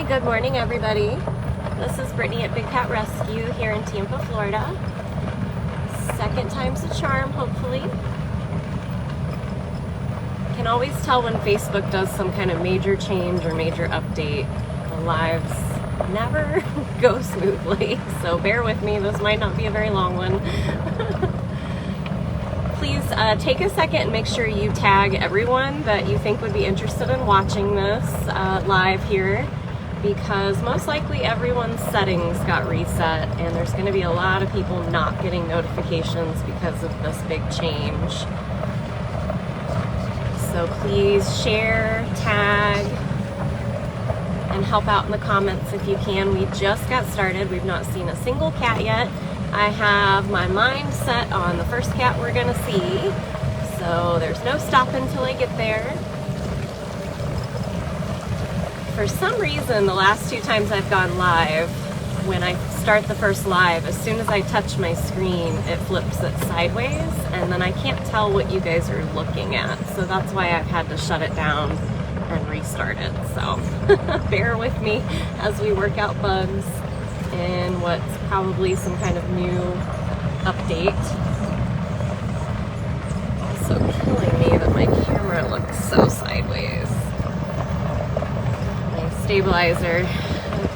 Good morning, everybody. This is Brittany at Big Cat Rescue here in Tampa, Florida. Second time's a charm, hopefully. You can always tell when Facebook does some kind of major change or major update. The lives never go smoothly, so bear with me. This might not be a very long one. Please take a second and make sure you tag everyone that you think would be interested in watching this live here, because most likely everyone's settings got reset and there's going to be a lot of people not getting notifications because of this big change. So please share, tag, and help out in the comments if you can. We just got started. We've not seen a single cat yet. I have my mind set on the first cat we're gonna see, so there's no stopping until I get there. For some reason, the last two times I've gone live, when I start the first live, as soon as I touch my screen, it flips it sideways, and then I can't tell what you guys are looking at, so that's why I've had to shut it down and restart it. So bear with me as we work out bugs in what's probably some kind of new update. Also killing me that my camera looks so sideways. My stabilizer,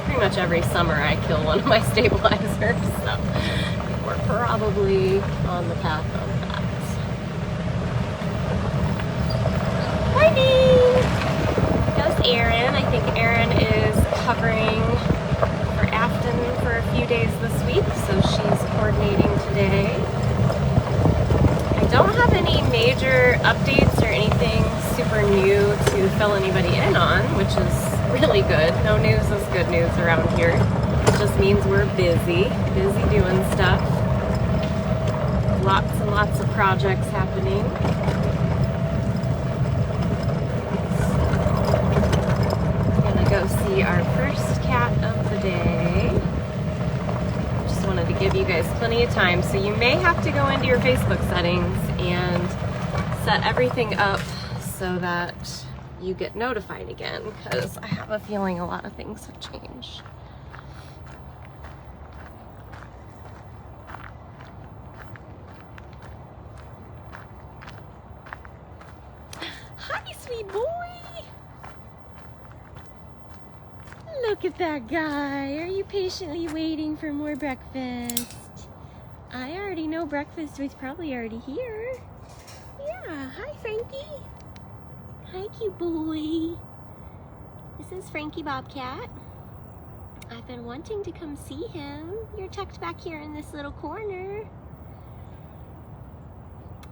pretty much every summer I kill one of my stabilizers, so we're probably on the path of that. Morning! How's Erin? I think Erin is covering Afton for a few days this week, so she's coordinating today. I don't have any major updates or anything super new to fill anybody in on, which is really good. No news is good news around here. It just means we're busy doing stuff. Lots and lots of projects happening. I'm gonna go see our first cat of the day. Just wanted to give you guys plenty of time, so you may have to go into your Facebook settings and set everything up so that you get notified again, because I have a feeling a lot of things have changed. Hi, sweet boy! Look at that guy. Are you patiently waiting for more breakfast? I already know breakfast was probably already here. Yeah. Hi, Frankie. Hi, cute boy. This is Frankie Bobcat. I've been wanting to come see him. You're tucked back here in this little corner.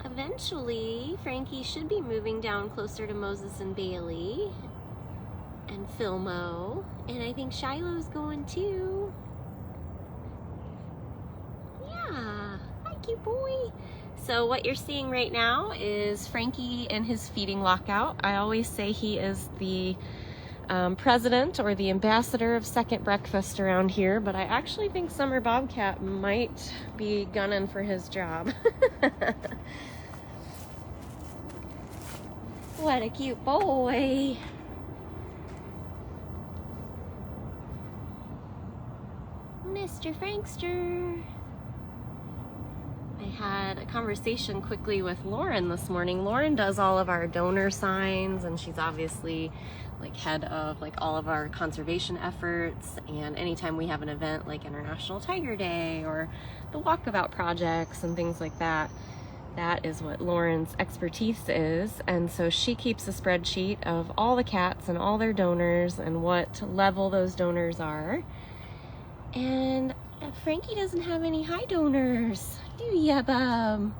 Eventually, Frankie should be moving down closer to Moses and Bailey and Filmo, and I think Shiloh's going too. Yeah, hi, cute boy. So what you're seeing right now is Frankie in his feeding lockout. I always say he is the president or the ambassador of second breakfast around here, but I actually think Summer Bobcat might be gunning for his job. What a cute boy. Mr. Frankster. I had a conversation quickly with Lauren this morning. Lauren does all of our donor signs, and she's obviously like head of like all of our conservation efforts, and anytime we have an event like International Tiger Day or the Walkabout projects and things like that, that is what Lauren's expertise is. And so she keeps a spreadsheet of all the cats and all their donors and what level those donors are. And Frankie doesn't have any high donors, do ya, bub?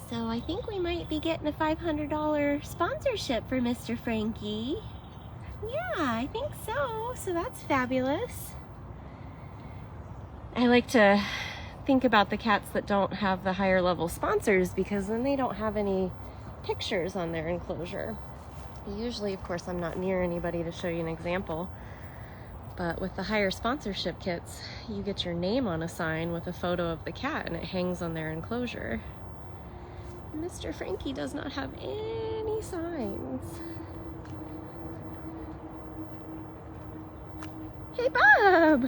So I think we might be getting a $500 sponsorship for Mr. Frankie. Yeah, I think so. So that's fabulous. I like to think about the cats that don't have the higher level sponsors, because then they don't have any pictures on their enclosure. Usually, of course, I'm not near anybody to show you an example. But with the higher sponsorship kits, you get your name on a sign with a photo of the cat and it hangs on their enclosure. Mr. Frankie does not have any signs. Hey, Bob!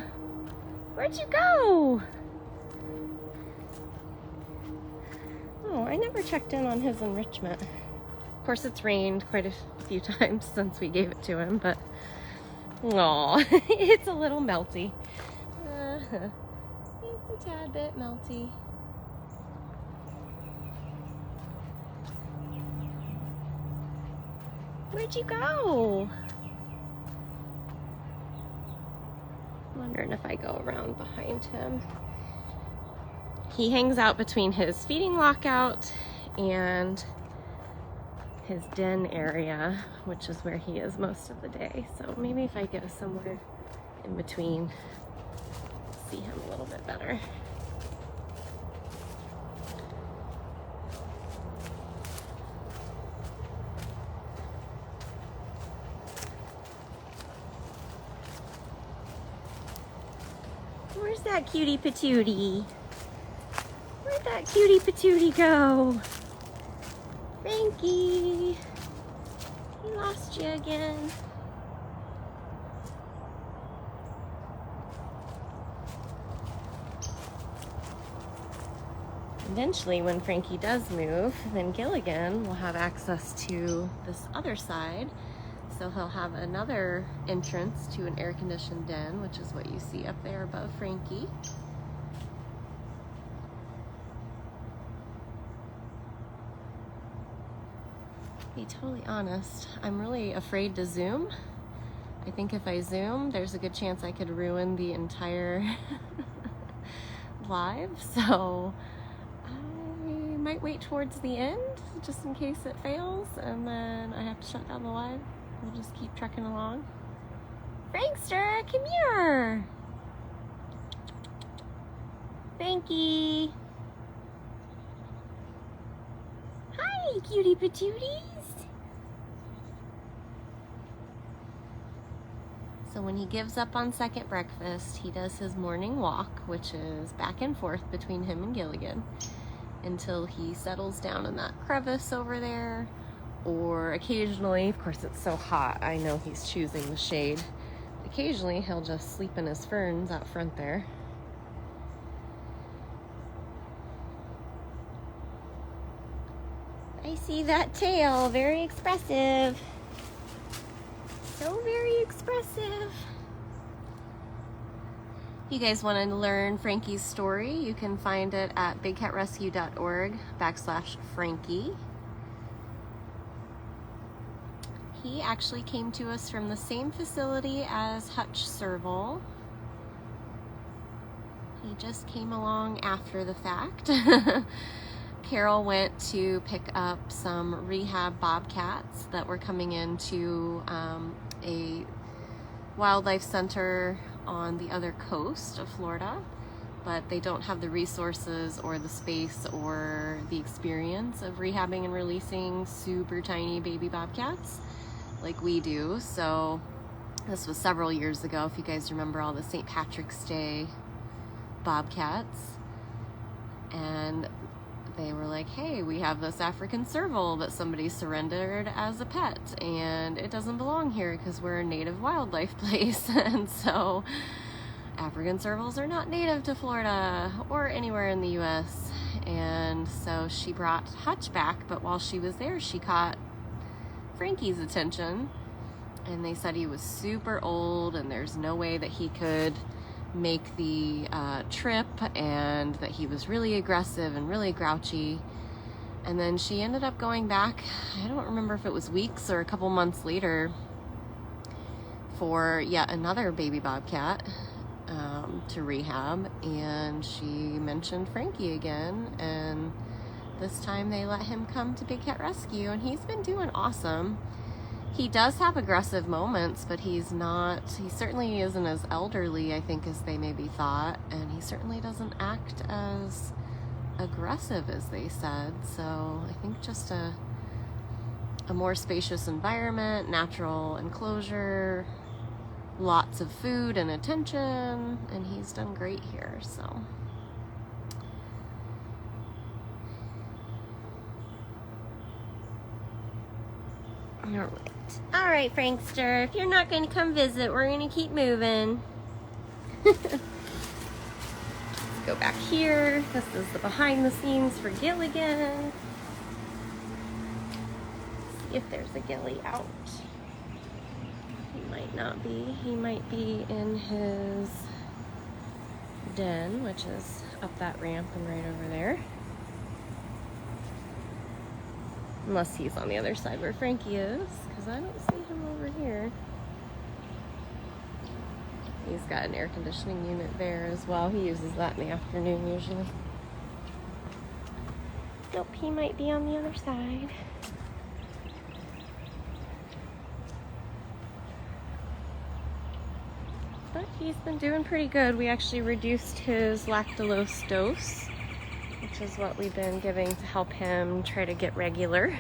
Where'd you go? Oh, I never checked in on his enrichment. Of course, it's rained quite a few times since we gave it to him, but aw, it's a little melty. It's a tad bit melty. Where'd you go? I'm wondering if I go around behind him. He hangs out between his feeding lockout and his den area, which is where he is most of the day. So maybe if I go somewhere in between, see him a little bit better. Where's that cutie patootie? Where'd that cutie patootie go? Frankie! He lost you again. Eventually, when Frankie does move, then Gilligan will have access to this other side. So he'll have another entrance to an air-conditioned den, which is what you see up there above Frankie. To be totally honest, I'm really afraid to zoom. I think if I zoom, there's a good chance I could ruin the entire live. So I might wait towards the end, just in case it fails, and then I have to shut down the live. We'll just keep trekking along. Frankster, come here! Frankie! Hi, cutie patooties! So when he gives up on second breakfast, he does his morning walk, which is back and forth between him and Gilligan, until he settles down in that crevice over there. Or occasionally, of course it's so hot, I know he's choosing the shade. Occasionally he'll just sleep in his ferns out front there. I see that tail, very expressive. So very expressive. If you guys want to learn Frankie's story, you can find it at bigcatrescue.org/Frankie. He actually came to us from the same facility as Hutch Serval. He just came along after the fact. Carol went to pick up some rehab bobcats that were coming into a wildlife center on the other coast of Florida, but they don't have the resources or the space or the experience of rehabbing and releasing super tiny baby bobcats like we do. So this was several years ago, if you guys remember all the St. Patrick's Day bobcats, and they were like, hey, we have this African serval that somebody surrendered as a pet and it doesn't belong here because we're a native wildlife place. And so African servals are not native to Florida or anywhere in the US. And so she brought Hutch back, but while she was there, she caught Frankie's attention, and they said he was super old and there's no way that he could make the trip, and that he was really aggressive and really grouchy. And then she ended up going back, I don't remember if it was weeks or a couple months later, for yet another baby bobcat to rehab, and she mentioned Frankie again, and this time they let him come to Big Cat Rescue, and he's been doing awesome. He does have aggressive moments, but he certainly isn't as elderly, I think, as they maybe thought, and he certainly doesn't act as aggressive as they said. So I think just a more spacious environment, natural enclosure, lots of food and attention, and he's done great here, so. All right, Frankster, if you're not going to come visit, we're going to keep moving. Go back here. This is the behind the scenes for Gilligan. See if there's a Gilly out. He might not be. He might be in his den, which is up that ramp and right over there. Unless he's on the other side where Frankie is, because I don't see him over here. He's got an air conditioning unit there as well. He uses that in the afternoon usually. Nope, he might be on the other side. But he's been doing pretty good. We actually reduced his lactulose dose, which is what we've been giving to help him try to get regular.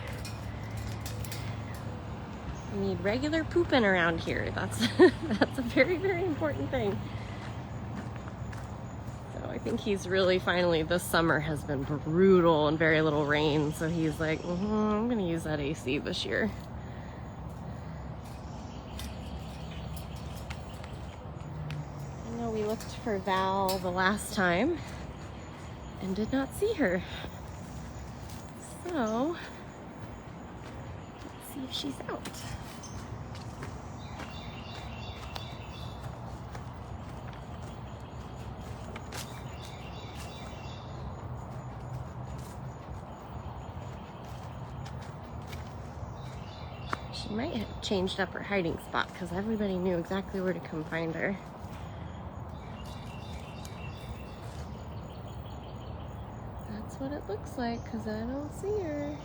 We need regular pooping around here. That's a very, very important thing. So I think he's really finally, this summer has been brutal and very little rain. So he's like, I'm gonna use that AC this year. I know we looked for Val the last time and did not see her. So let's see if she's out. She might have changed up her hiding spot because everybody knew exactly where to come find her. That's what it looks like because I don't see her.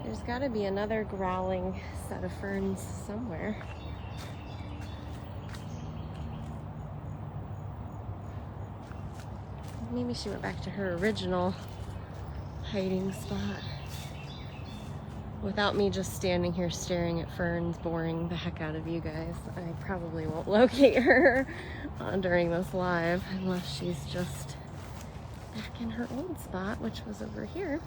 There's got to be another growling set of ferns somewhere. Maybe she went back to her original hiding spot. Without me just standing here staring at ferns, boring the heck out of you guys, I probably won't locate her during this live unless she's just back in her old spot, which was over here.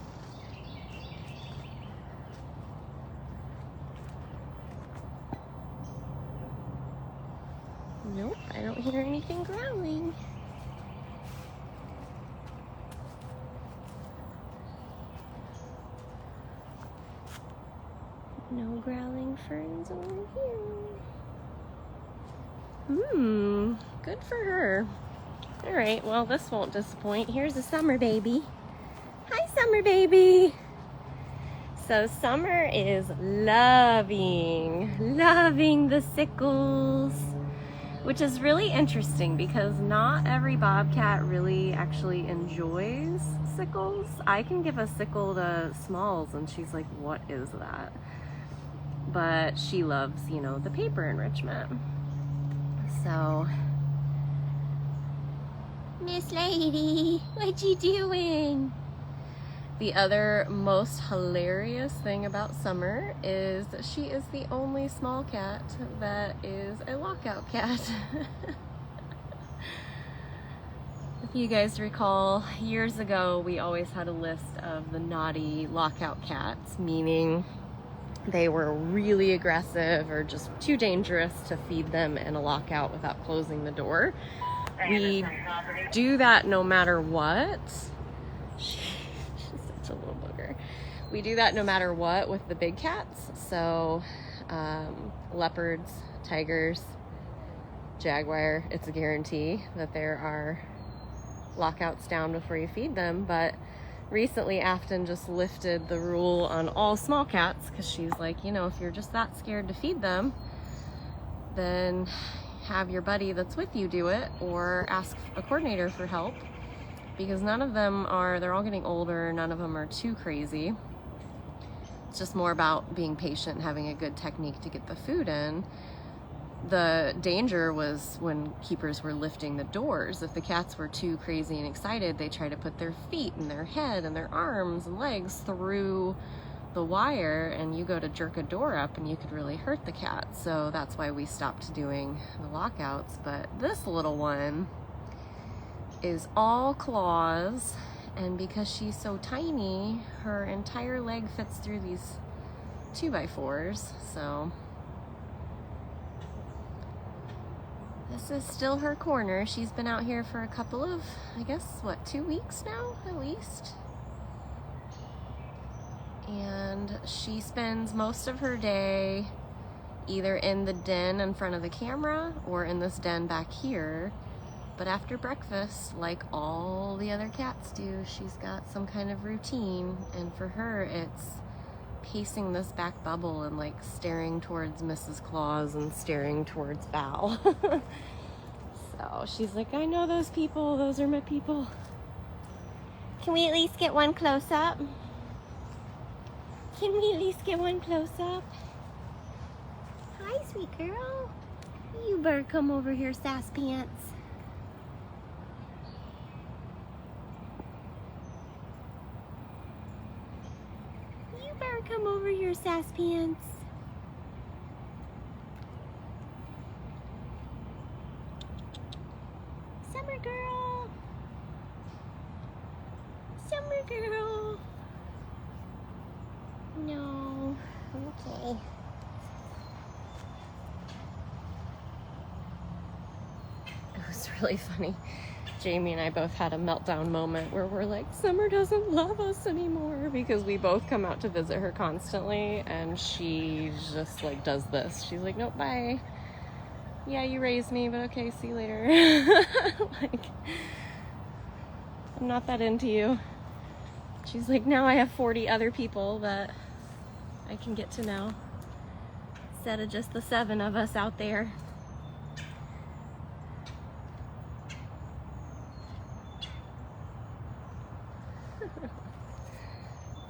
Nope, I don't hear anything growling. No growling ferns over here. Good for her. All right, well, this won't disappoint. Here's a Summer baby. Hi, Summer baby. So Summer is loving the sickles, which is really interesting because not every bobcat really actually enjoys sickles. I can give a sickle to Smalls and she's like, what is that? But she loves, you know, the paper enrichment. So, Miss Lady, what you doing? The other most hilarious thing about Summer is that she is the only small cat that is a lockout cat. If you guys recall, years ago we always had a list of the naughty lockout cats, meaning they were really aggressive or just too dangerous to feed them in a lockout without closing the door. We do that no matter what. She's such a little booger. We do that no matter what with the big cats. So leopards, tigers, jaguar, it's a guarantee that there are lockouts down before you feed them. But recently Afton just lifted the rule on all small cats because she's like, you know, if you're just that scared to feed them, then have your buddy that's with you do it or ask a coordinator for help, because none of them are, they're all getting older, none of them are too crazy. It's just more about being patient and having a good technique to get the food in. The danger was when keepers were lifting the doors. If the cats were too crazy and excited, they try to put their feet and their head and their arms and legs through the wire, and you go to jerk a door up and you could really hurt the cat. So that's why we stopped doing the lockouts. But this little one is all claws, and because she's so tiny, her entire leg fits through these 2x4s. So This is still her corner. She's been out here for a couple of, I guess, what, 2 weeks now, at least? And she spends most of her day either in the den in front of the camera or in this den back here. But after breakfast, like all the other cats do, she's got some kind of routine. And for her, it's pacing this back bubble and like staring towards Mrs. Claus and staring towards Val. So she's like, I know those people, those are my people. Can we at least get one close up? Can we at least get one close up? Hi, sweet girl. You better come over here, sass pants. You better come over here, sass pants. Summer girl. Summer girl. No. Okay. It was really funny. Jamie and I both had a meltdown moment where we're like, Summer doesn't love us anymore, because we both come out to visit her constantly and she just like does this. She's like, nope, bye. Yeah, you raised me, but okay, see you later. Like, I'm not that into you. She's like, now I have 40 other people that I can get to know, instead of just the 7 of us out there.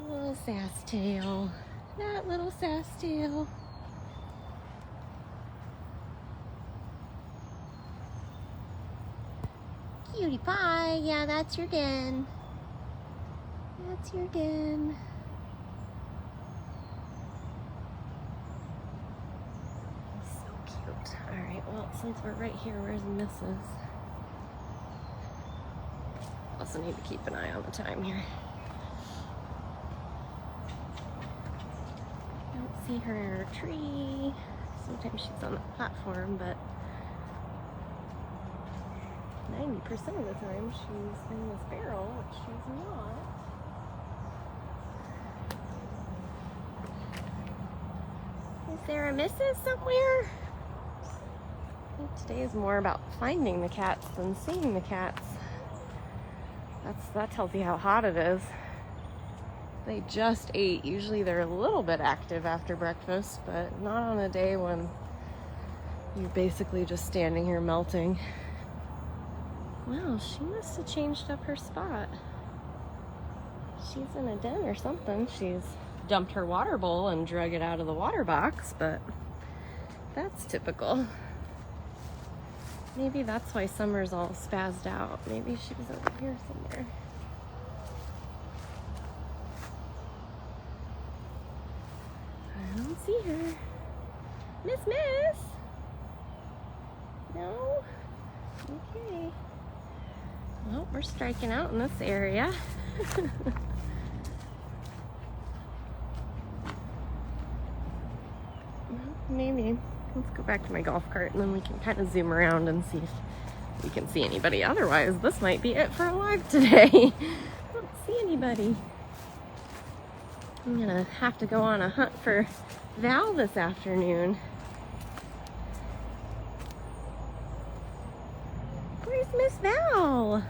Little sass tail. That little sass tail. Cutie pie. Yeah, that's your den. That's your den. So cute. Alright, well, since we're right here, where's Mrs.? Also need to keep an eye on the time here. Don't see her tree. Sometimes she's on the platform, but 90% of the time she's in this barrel, which she's not. Is there a Mrs. somewhere? I think today is more about finding the cats than seeing the cats. That tells you how hot it is. They just ate. Usually they're a little bit active after breakfast, but not on a day when you're basically just standing here melting. Wow, she must have changed up her spot. She's in a den or something. She's dumped her water bowl and drug it out of the water box, but that's typical. Maybe that's why Summer's all spazzed out. Maybe she was over here somewhere. I don't see her. Miss! No? Okay. Well, we're striking out in this area. Maybe. Let's go back to my golf cart and then we can kind of zoom around and see if we can see anybody. Otherwise, this might be it for a live today. I don't see anybody. I'm gonna have to go on a hunt for Val this afternoon. Where's Miss Val?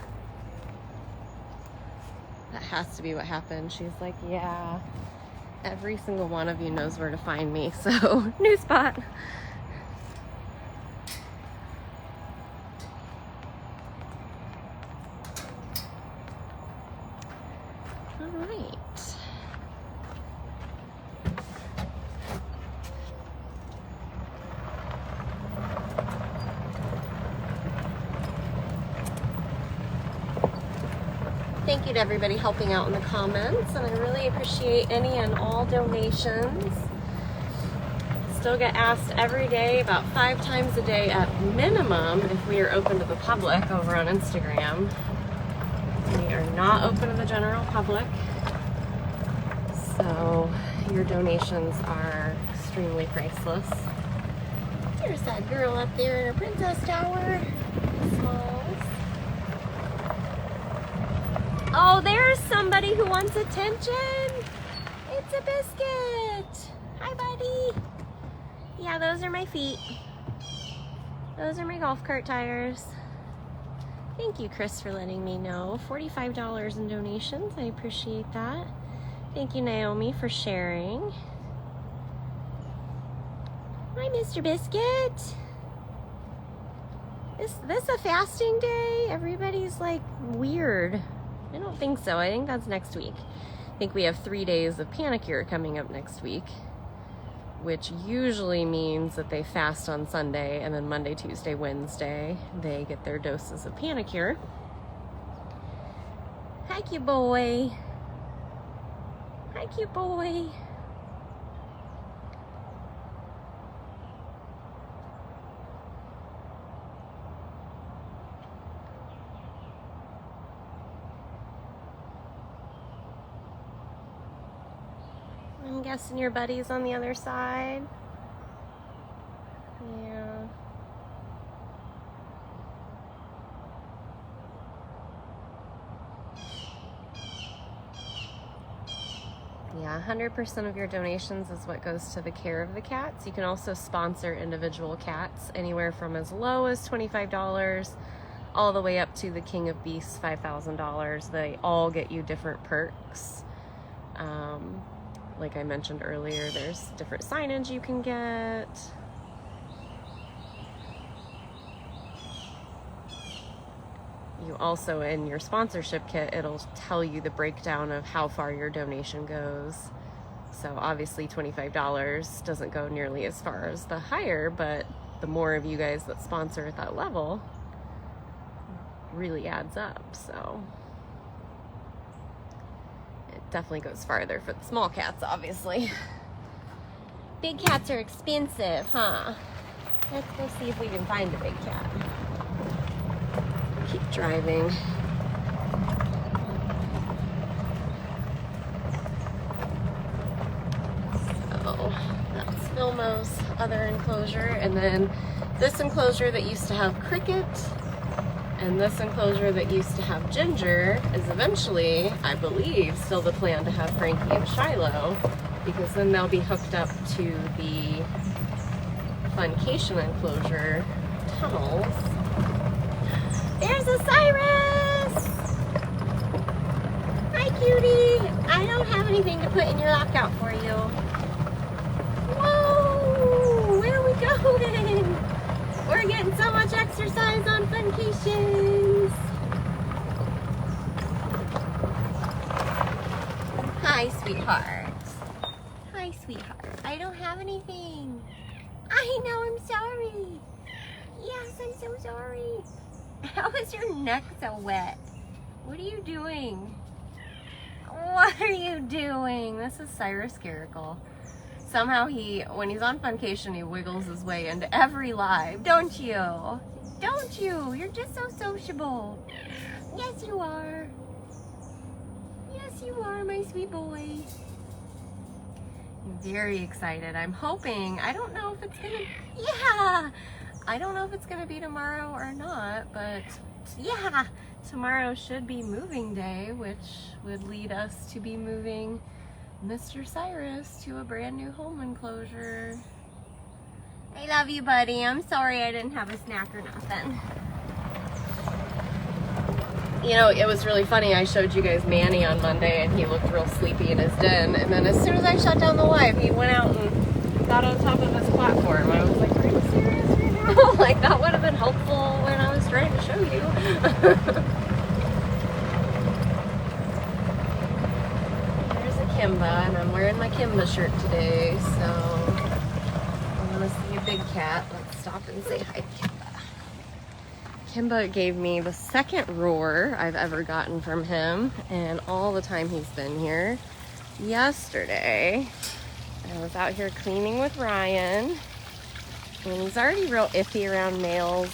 That has to be what happened. She's like, yeah, every single one of you knows where to find me, so new spot. All right. Thank you to everybody helping out in the comments, and I really appreciate any and all donations. Still get asked every day, about 5 times a day at minimum, if we are open to the public over on Instagram. We are not open to the general public, so your donations are extremely priceless. There's that girl up there in her princess tower. Smalls. Oh, there's somebody who wants attention. It's a biscuit. Hi, buddy. Yeah, those are my feet. Those are my golf cart tires. Thank you, Chris, for letting me know. $45 in donations. I appreciate that. Thank you, Naomi, for sharing. Hi, Mr. Biscuit. Is this a fasting day? Everybody's like weird. I don't think so. I think that's next week. I think we have 3 days of Panicure coming up next week, which usually means that they fast on Sunday, and then Monday, Tuesday, Wednesday, they get their doses of Panicure. Hi, cute boy. Hi, cute boy. I'm guessing your buddy's on the other side. Yeah. Yeah, 100% of your donations is what goes to the care of the cats. You can also sponsor individual cats, anywhere from as low as $25 all the way up to the King of Beasts, $5,000. They all get you different perks. Like I mentioned earlier, there's different signage you can get. You also, in your sponsorship kit, it'll tell you the breakdown of how far your donation goes. So obviously $25 doesn't go nearly as far as the higher, but the more of you guys that sponsor at that level really adds up. So it definitely goes farther for the small cats, obviously. Big cats are expensive, huh? Let's go see if we can find a big cat. Keep driving. So that's Filmo's other enclosure, and then this enclosure that used to have Cricket and this enclosure that used to have Ginger is eventually, I believe, still the plan to have Frankie and Shiloh, because then they'll be hooked up to the Funcation enclosure tunnels. There's a Cyrus! Hi, cutie! I don't have anything to put in your lockout for you. Whoa! Where are we going? We're getting so much exercise on Funcations. Hi, sweetheart. Hi, sweetheart. I don't have anything. I know, I'm sorry. Yes, I'm so sorry. How is your neck so wet? What are you doing? What are you doing? This is Cyrus Caracal. Somehow when he's on Funcation, he wiggles his way into every live. Don't you? Don't you? You're just so sociable. Yes, you are. Yes, you are, my sweet boy. I'm very excited. I'm hoping, I don't know if it's gonna, yeah! I don't know if it's gonna be tomorrow or not, but yeah, tomorrow should be moving day, which would lead us to be moving Mr. Cyrus to a brand new home enclosure. I love you, buddy. I'm sorry I didn't have a snack or nothing. You know, it was really funny. I showed you guys Manny on Monday and he looked real sleepy in his den. And then as soon as I shut down the live, he went out and got on top of his platform. I was like, are you serious right now? Like, that would have been helpful when I was trying to show you. There's a Kimba, and I'm wearing my Kimba shirt today, so I want to see a big cat. Let's stop and say hi to Kimba. Kimba gave me the second roar I've ever gotten from him, and all the time he's been here. Yesterday, I was out here cleaning with Ryan, and he's already real iffy around males,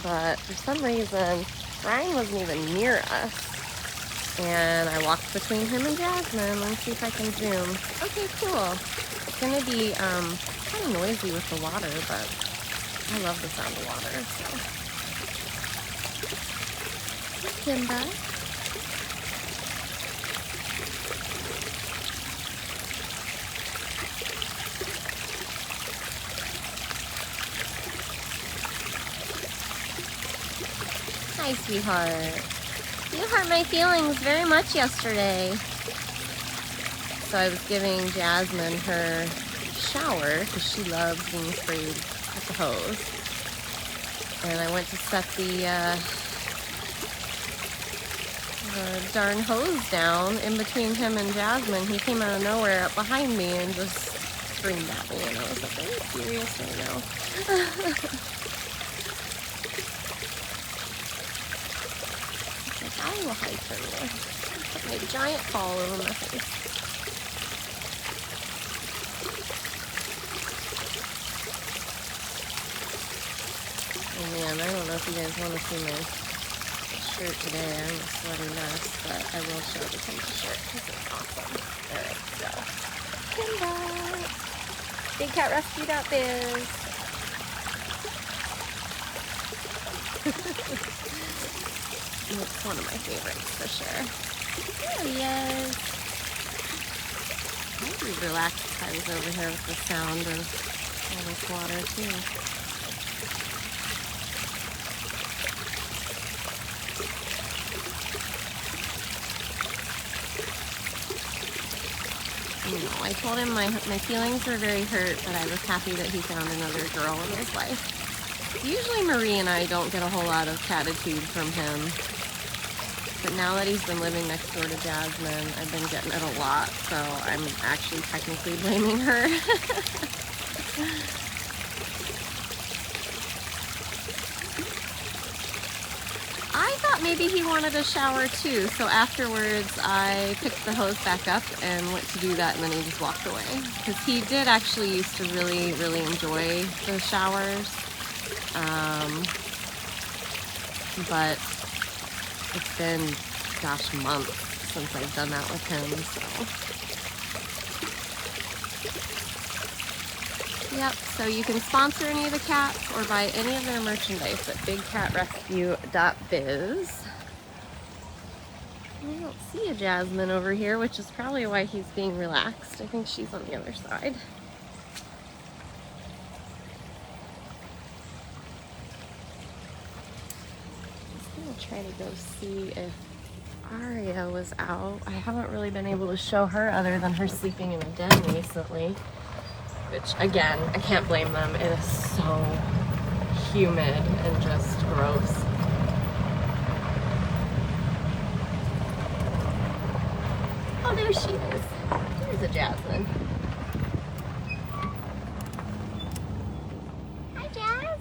but for some reason, Ryan wasn't even near us, and I walked between him and Jasmine. Let me see if I can zoom. Okay, cool. It's gonna be kind of noisy with the water, but I love the sound of water, so. Kimba. Hi, sweetheart. You hurt my feelings very much yesterday. So I was giving Jasmine her shower because she loves being sprayed with the hose. And I went to set the darn hose down in between him and Jasmine. He came out of nowhere up behind me and just screamed at me. And I was like, are you serious right now? I will hide from you. Put my giant paw over my face. Oh man, I don't know if you guys want to see my shirt today. I'm a sweaty mess, but I will show the Kimba shirt because it's awesome. Alright, so. Kimba! Big Cat Rescue.biz. It's one of my favorites for sure. There he is. I'd be relaxed if I was over here with the sound of all this water too. You know, I told him my feelings were very hurt, but I was happy that he found another girl in his life. Usually Marie and I don't get a whole lot of catitude from him. But now that he's been living next door to Jasmine, I've been getting it a lot, so I'm actually technically blaming her. I thought maybe he wanted a shower too, so afterwards I picked the hose back up and went to do that, and then he just walked away. Because he did actually used to really, really enjoy the showers. But it's been, gosh, months since I've done that with him, so. Yep, so you can sponsor any of the cats or buy any of their merchandise at bigcatrescue.biz. I don't see a Jasmine over here, which is probably why he's being relaxed. I think she's on the other side. Try to go see if Aria was out. I haven't really been able to show her other than her sleeping in a den recently, which again, I can't blame them. It is so humid and just gross. Oh, there she is. There's a Jasmine. Hi, Jazz.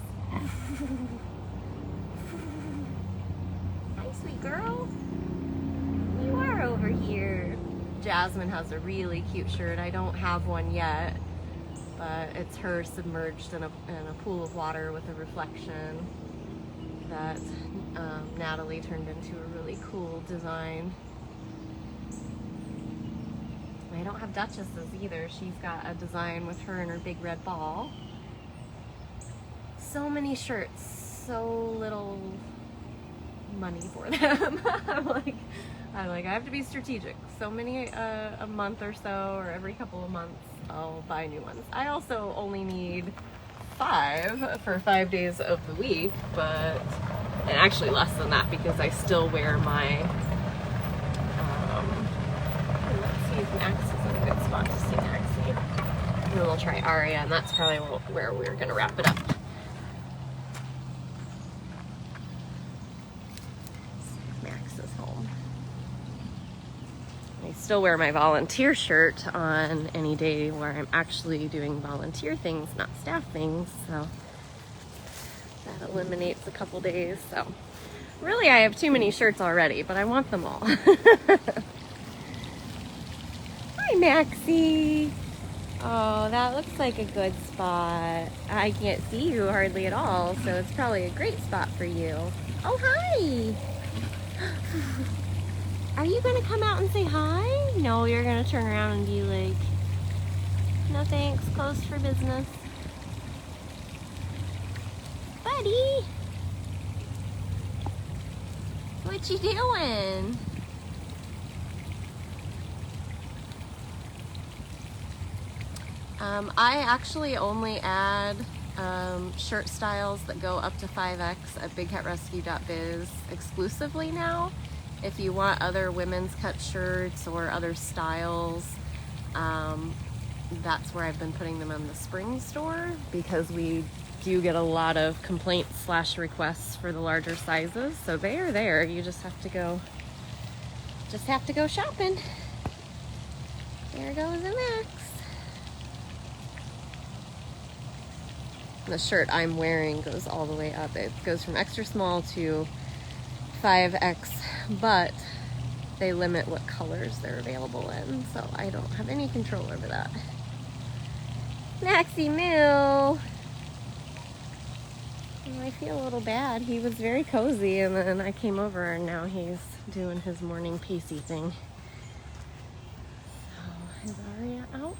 Sweet girl, you are over here. Jasmine has a really cute shirt. I don't have one yet, but it's her submerged in a pool of water with a reflection that Natalie turned into a really cool design. I don't have Duchess's either. She's got a design with her and her big red ball. So many shirts, so little money for them. I'm like, I have to be strategic. So many a month or so, or every couple of months, I'll buy new ones. I also only need 5 for 5 days of the week, but and actually less than that because I still wear my. Let's see if Max is in a good spot to see Maxie. And then we'll try Aria, and that's probably where we're gonna wrap it up. I still wear my volunteer shirt on any day where I'm actually doing volunteer things, not staff things, so that eliminates a couple days. So really I have too many shirts already, but I want them all. Hi, Maxie. Oh, that looks like a good spot. I can't see you hardly at all, so it's probably a great spot for you. Oh, hi. Are you gonna come out and say hi? No, you're gonna turn around and be like, no thanks, closed for business. buddy. What you doing? I actually only add shirt styles that go up to 5X at bigcatrescue.biz exclusively now. If you want other women's cut shirts or other styles, that's where I've been putting them in the spring store, because we do get a lot of complaints / requests for the larger sizes. So they are there. You just have to go shopping. There goes the Max. The shirt I'm wearing goes all the way up. It goes from extra small to 5X, but they limit what colors they're available in, so I don't have any control over that. Maxie Moo! Oh, I feel a little bad. He was very cozy, and then I came over and now he's doing his morning pacey thing. So, is Aria out?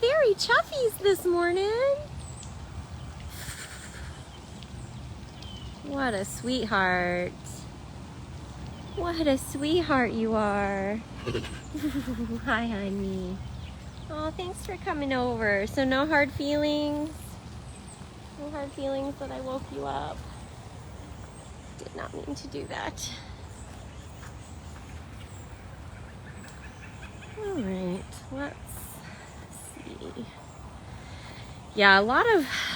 Very chuffies this morning. What a sweetheart. What a sweetheart you are. Hi, honey. Oh, thanks for coming over. So no hard feelings? No hard feelings that I woke you up? Did not mean to do that. All right, let's see. Yeah,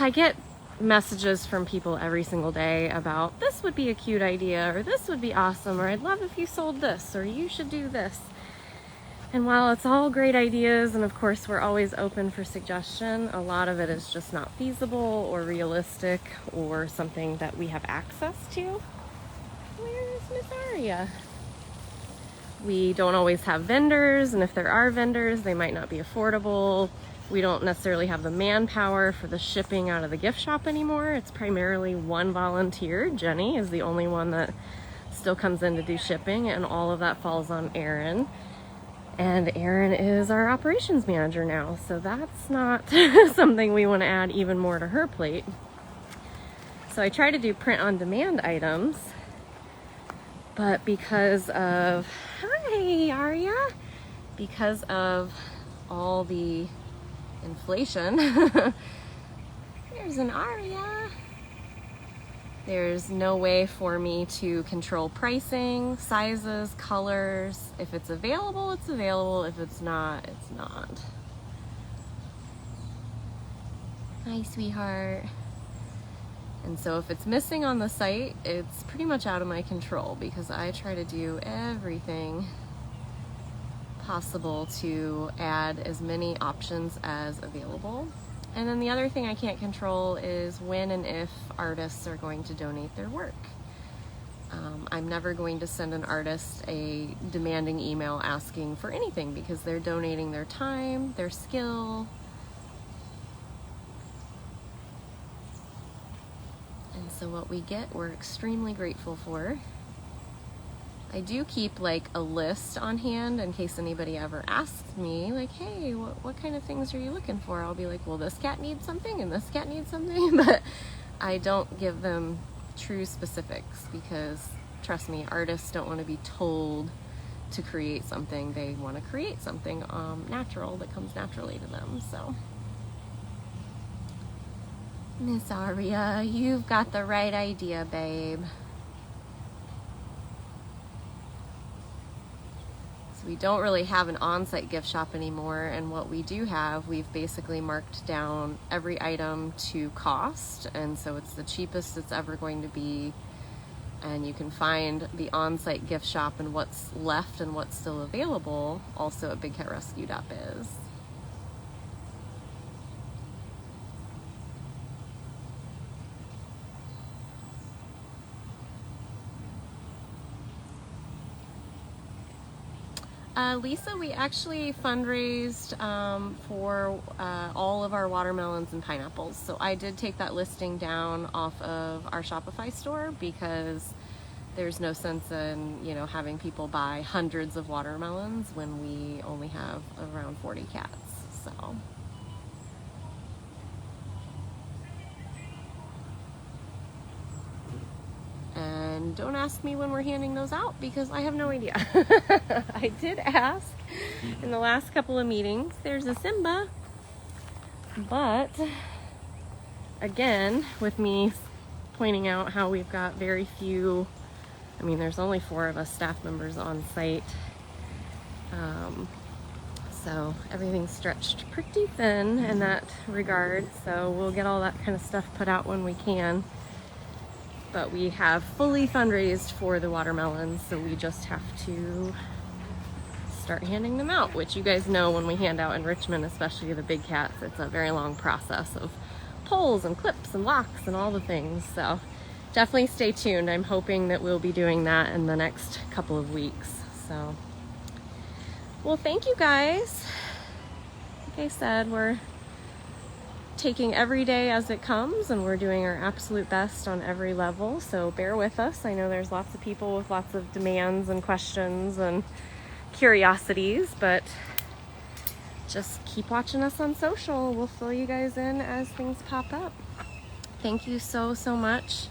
I get messages from people every single day about this would be a cute idea, or this would be awesome, or I'd love if you sold this, or you should do this. And while it's all great ideas, and of course we're always open for suggestion, a lot of it is just not feasible or realistic or something that we have access to. Where's Miss Aria? We don't always have vendors, and if there are vendors, they might not be affordable. We don't necessarily have the manpower for the shipping out of the gift shop anymore. It's primarily one volunteer. Jenny is the only one that still comes in to do shipping, and all of that falls on Erin. And Erin is our operations manager now, so that's not something we want to add even more to her plate. So I try to do print on demand items, but because of, hi Aria, because of all the inflation, there's an Aria. There's no way for me to control pricing, sizes, colors. If it's available, it's available. If it's not, it's not. Hi, sweetheart. And so if it's missing on the site, it's pretty much out of my control, because I try to do everything possible to add as many options as available. And then the other thing I can't control is when and if artists are going to donate their work. I'm never going to send an artist a demanding email asking for anything, because they're donating their time, their skill. And so what we get, we're extremely grateful for. I do keep like a list on hand in case anybody ever asks me, like, hey, what kind of things are you looking for? I'll be like, well, this cat needs something and this cat needs something, but I don't give them true specifics, because trust me, artists don't want to be told to create something. They want to create something natural that comes naturally to them. So Miss Aria, you've got the right idea, babe. We don't really have an on-site gift shop anymore, and what we do have, we've basically marked down every item to cost, and so it's the cheapest it's ever going to be. And you can find the on-site gift shop and what's left and what's still available also at bigcatrescue.biz. Lisa, we actually fundraised for all of our watermelons and pineapples. So I did take that listing down off of our Shopify store, because there's no sense in, you know, having people buy hundreds of watermelons when we only have around 40 cats. So and don't ask me when we're handing those out because I have no idea. I did ask in the last couple of meetings. There's a Simba, but again, with me pointing out how we've got very few, I mean, there's only 4 of us staff members on site. So everything's stretched pretty thin in that regard. So we'll get all that kind of stuff put out when we can. But we have fully fundraised for the watermelons, so we just have to start handing them out, which you guys know when we hand out in Richmond, especially the big cats, it's a very long process of poles and clips and locks and all the things. So definitely stay tuned. I'm hoping that we'll be doing that in the next couple of weeks. So, well, thank you guys. Like I said, we're taking every day as it comes, and we're doing our absolute best on every level, so bear with us. I know there's lots of people with lots of demands and questions and curiosities, but just keep watching us on social. We'll fill you guys in as things pop up. Thank you so much.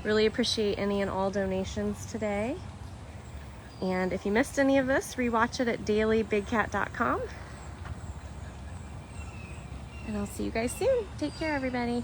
Really appreciate any and all donations today. And if you missed any of this, rewatch it at dailybigcat.com. And I'll see you guys soon. Take care, everybody.